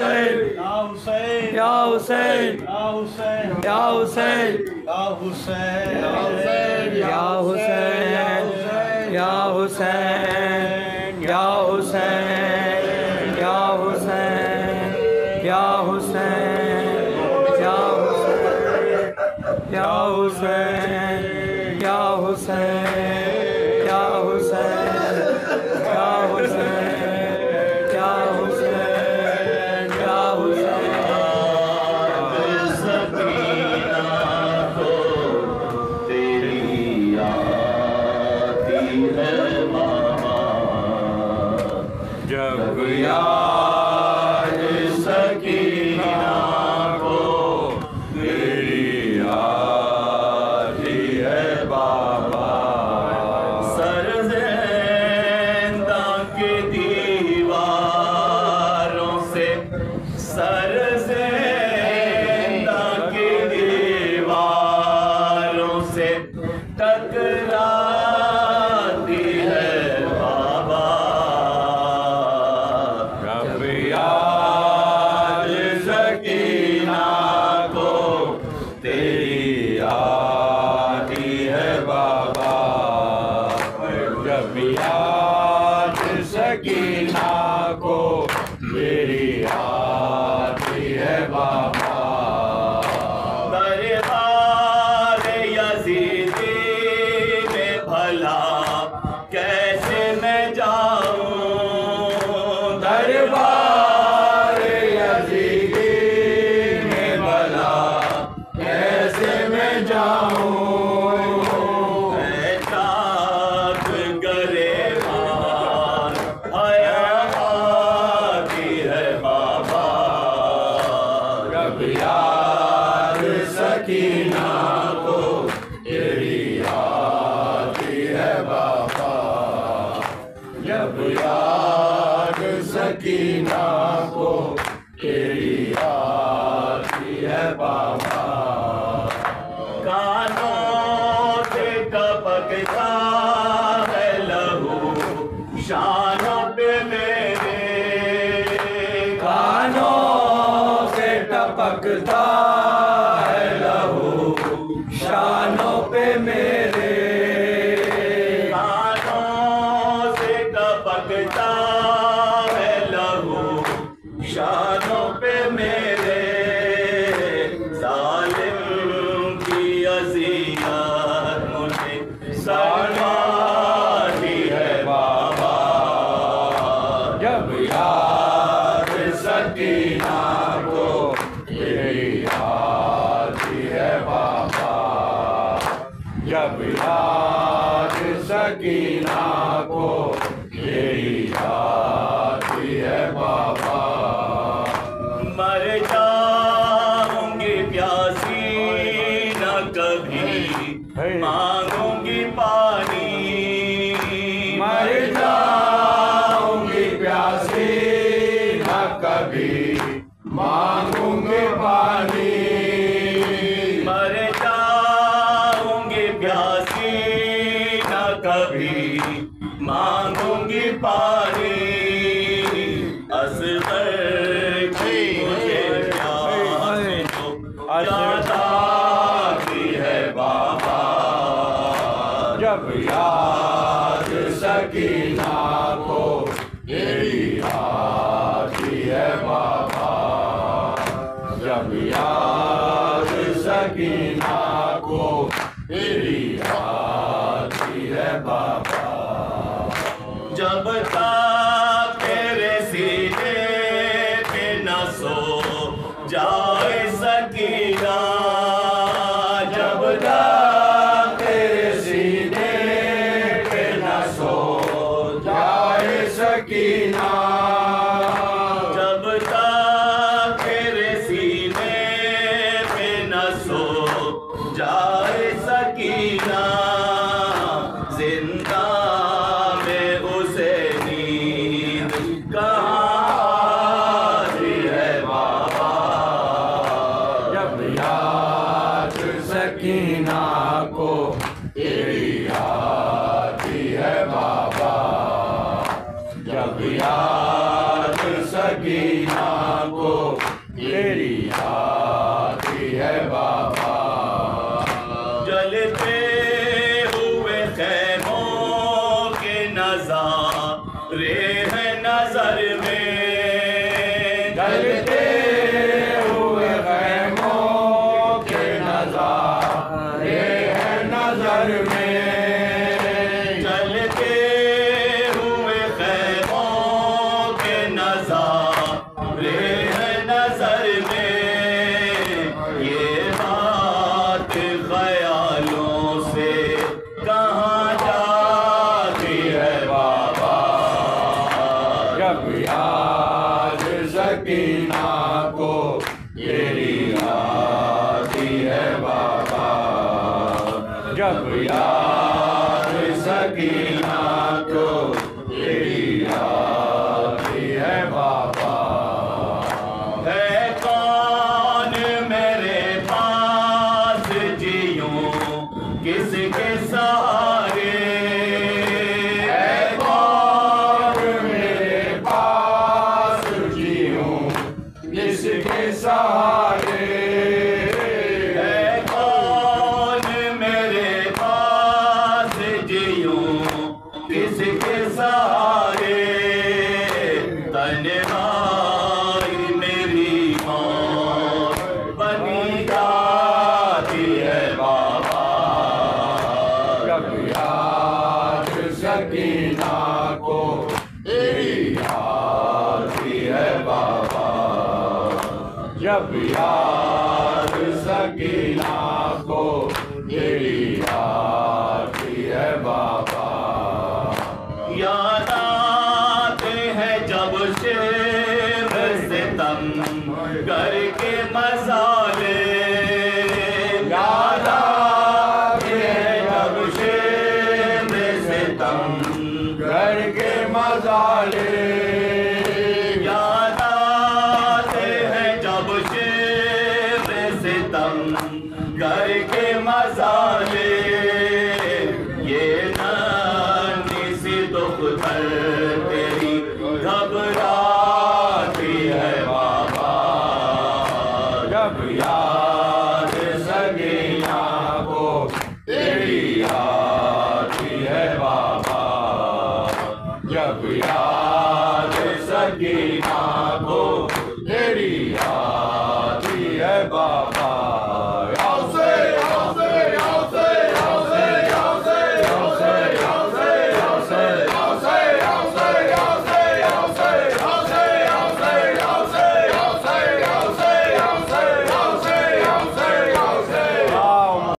हुसैन या हुसैन या हुसैन या हुसैन या हुसैन या हुसैन या हुसैन या हुसैन या हुसैन या हुसैन या हुसैन या हुसैन या हुसैन या हुसैन या हुसैन या हुसैन सकीना को तेरी आती है मामा जब याद सकीना को तेरी आती है बाबा सरज़ेंदा के दीवारों से सरज़ेंदा के दीवारों से टकराती है बाबा जब याद सकीना को तेरी आती है बाबा जब याद सकीना को मेरी आती है बाबा दरबार यज़ीदी में भला कैसे मैं जाऊं दरबार यज़ीदी में भला कैसे मैं जाऊं याद सकीना को तेरी आती है बाबा जब याद सकीना को तेरी आती है बाबा कानों से टपकता है लहू शानों पे मेरे कानों टपकता है लहू शानों पे मेरे कानों से टपकता है लहू शानों पे मेरे जालिम की अज़ियत मुझे सताती है बाबा जब याद सकीना को तेरी आती है बाबा जब याद सकीना को तेरी आती है बाबा मर जाऊंगी प्यासी न कभी मांगूंगी पानी मर जाऊंगी प्यासी न कभी मांगूंगे पानी मर जाऊंगी प्यासी न कभी मांगूंगी पानी असगर की मुझे याद आती है बाबा जब याद सकीना को तेरी आती है बाबा जब याद सकीना को तेरी आती है बाबा जब तक तेरे सीने पे न सो जाए सकीना जब तक तेरे सीने पे न सो जाए सकीना जब तक तेरे सीने पे न सो चलते हुए खैमों के नज़ारे हैं नजर में, चलते हुए खैमों के नज़ारे हैं नजर में। ये बात ख्यालों से कहाँ जाती है बाबा, जब याद सकीना को तेरी आती है बाबा, जब याद सकीना को तेरी आती है बाबा। है कौन मेरे पास जियूं किसके सहारे, है कौन मेरे पास जियूं किसके सहारे, है कौन मेरे पास जियूं किसके सहारे। तन्हाई मेरी मौत बनी जाती है बाबा, जब याद सकीना को तेरी आती है बाबा, जब याद सकीना को तेरी आती है बाबा। याद आते हैं जब शेर सितम करके मसाले, याद आते हैं जब शेर सितम करके मसाले, याद आते हैं जब शेर सितम करके मसाले। ये नानी सी दुख्तर तेरी घबराती है बाबा, जब याद